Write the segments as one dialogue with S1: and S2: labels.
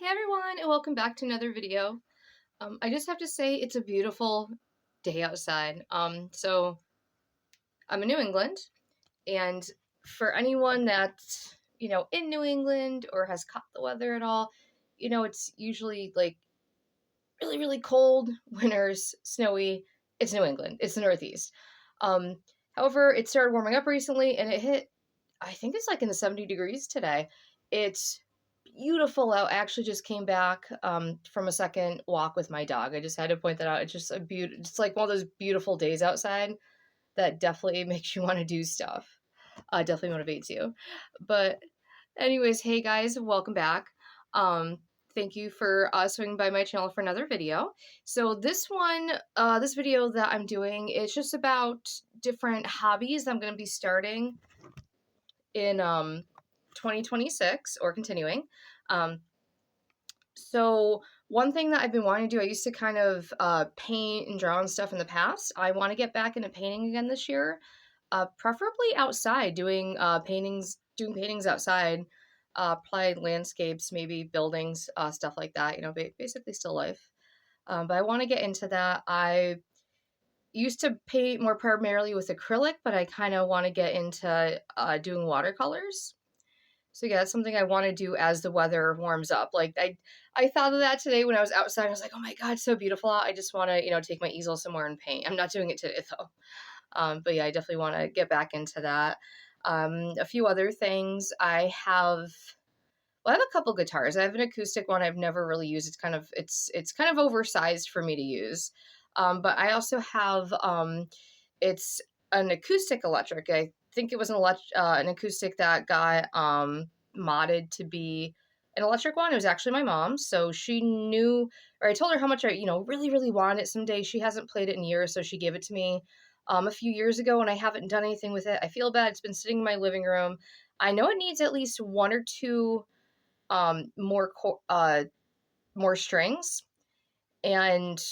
S1: Hey everyone, and welcome back to another video. I just have to say it's a beautiful day outside. So I'm in New England, and for anyone that's, in New England or has caught the weather at all, it's usually like really, really cold, winters, snowy. It's New England, it's the Northeast. Um, However, it started warming up recently and it hit, I think it's like in the 70 degrees today. It's beautiful out. I actually just came back from a second walk with my dog. I just had to point that out. It's just it's like one of those beautiful days outside that definitely makes you want to do stuff. Definitely motivates you. But anyways, hey guys, welcome back. Um, Thank you for swinging by my channel for another video. So this video that I'm doing is just about different hobbies I'm going to be starting in 2026 or continuing. Um, so one thing that I've been wanting to do, I used to kind of paint and draw and stuff in the past. I want to get back into painting again this year, preferably outside, doing paintings outside, probably landscapes, maybe buildings, stuff like that. Basically still life. But I want to get into that. I used to paint more primarily with acrylic, but I kind of want to get into doing watercolors. So yeah, that's something I want to do as the weather warms up. Like I thought of that today when I was outside. I was like, oh my God, it's so beautiful out. I just want to, take my easel somewhere and paint. I'm not doing it today though. But yeah, I definitely want to get back into that. A few other things. I have a couple guitars. I have an acoustic one I've never really used. It's kind of oversized for me to use. But I also have it's an acoustic electric. I think it was an acoustic that got modded to be an electric one. It was actually my mom's, so she knew, or I told her how much I really really wanted it someday. She hasn't played it in years, so she gave it to me a few years ago, and I haven't done anything with it. I feel bad. It's been sitting in my living room. I know it needs at least one or two more strings, and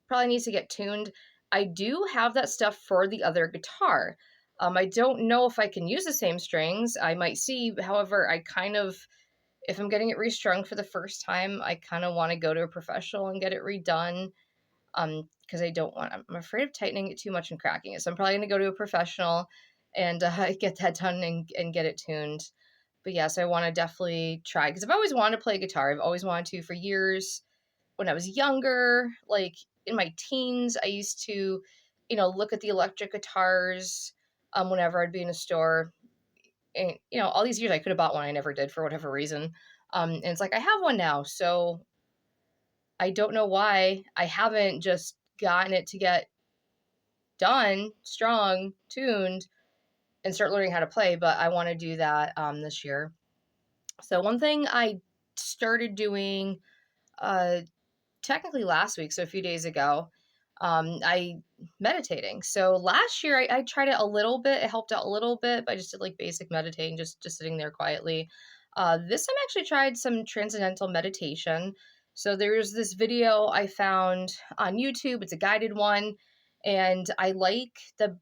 S1: probably needs to get tuned. I do have that stuff for the other guitar. I don't know if I can use the same strings. I might see. However, if I'm getting it restrung for the first time, I kind of want to go to a professional and get it redone. Because I'm afraid of tightening it too much and cracking it. So I'm probably going to go to a professional and get that done and get it tuned. But yes, I want to definitely try because I've always wanted to play guitar. I've always wanted to for years. When I was younger, like in my teens, I used to, look at the electric guitars whenever I'd be in a store. And, all these years I could have bought one. I never did for whatever reason. And it's like, I have one now. So I don't know why I haven't just gotten it to get done, strung, tuned, and start learning how to play. But I want to do that this year. So one thing I started doing technically last week, so a few days ago, I meditating. So last year I tried it a little bit. It helped out a little bit, but I just did like basic meditating, just sitting there quietly. This time I actually tried some transcendental meditation. So there's this video I found on YouTube. It's a guided one, and I like the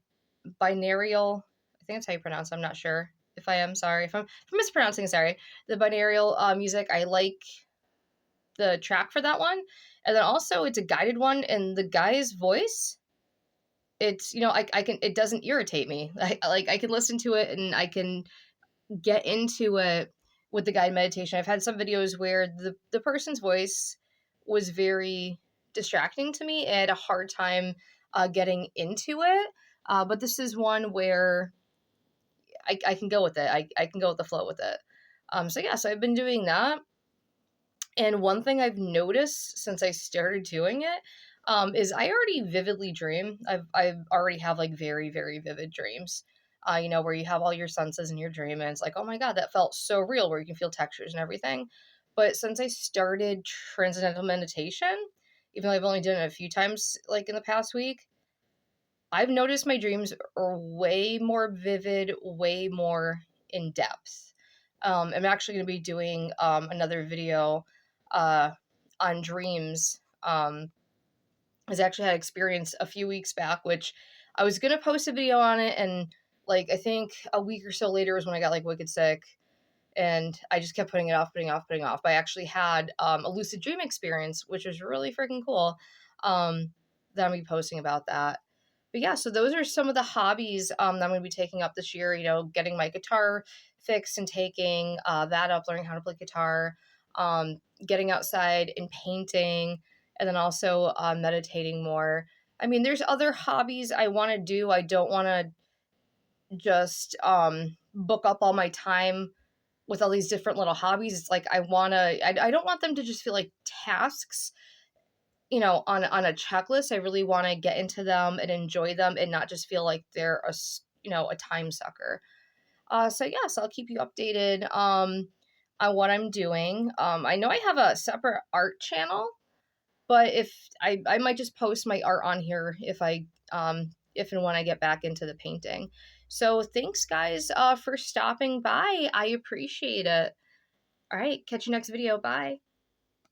S1: binaural. I think that's how you pronounce it. I'm not sure. If I am, sorry. If I'm mispronouncing, sorry. The binaural music, I like the track for that one. And then also it's a guided one, and the guy's voice, it's, I can, it doesn't irritate me. I can listen to it and I can get into it with the guided meditation. I've had some videos where the person's voice was very distracting to me. I had a hard time getting into it. But this is one where I can go with it. I can go with the flow with it. So I've been doing that. And one thing I've noticed since I started doing it is I already vividly dream. I already have like very, very vivid dreams. Where you have all your senses in your dream, and it's like, oh my God, that felt so real, where you can feel textures and everything. But since I started transcendental meditation, even though I've only done it a few times, like in the past week, I've noticed my dreams are way more vivid, way more in depth. I'm actually going to be doing another video on dreams. I actually had experience a few weeks back, which I was going to post a video on it. And like, I think a week or so later was when I got like wicked sick. and I just kept putting it off, putting off, putting off. But I actually had a lucid dream experience, which was really freaking cool. That I'm gonna be posting about that. But yeah, so those are some of the hobbies that I'm gonna be taking up this year. You know, getting my guitar fixed and taking that up, learning how to play guitar, getting outside and painting, and then also meditating more. I mean, there's other hobbies I want to do. I don't want to just book up all my time with all these different little hobbies. It's like I don't want them to just feel like tasks, you know, on a checklist. I really want to get into them and enjoy them and not just feel like they're you know, a time sucker. So yes, I'll keep you updated on what I'm doing. I know I have a separate art channel, but I might just post my art on here if and when I get back into the painting. So thanks guys for stopping by. I appreciate it. All right, catch you next video. Bye.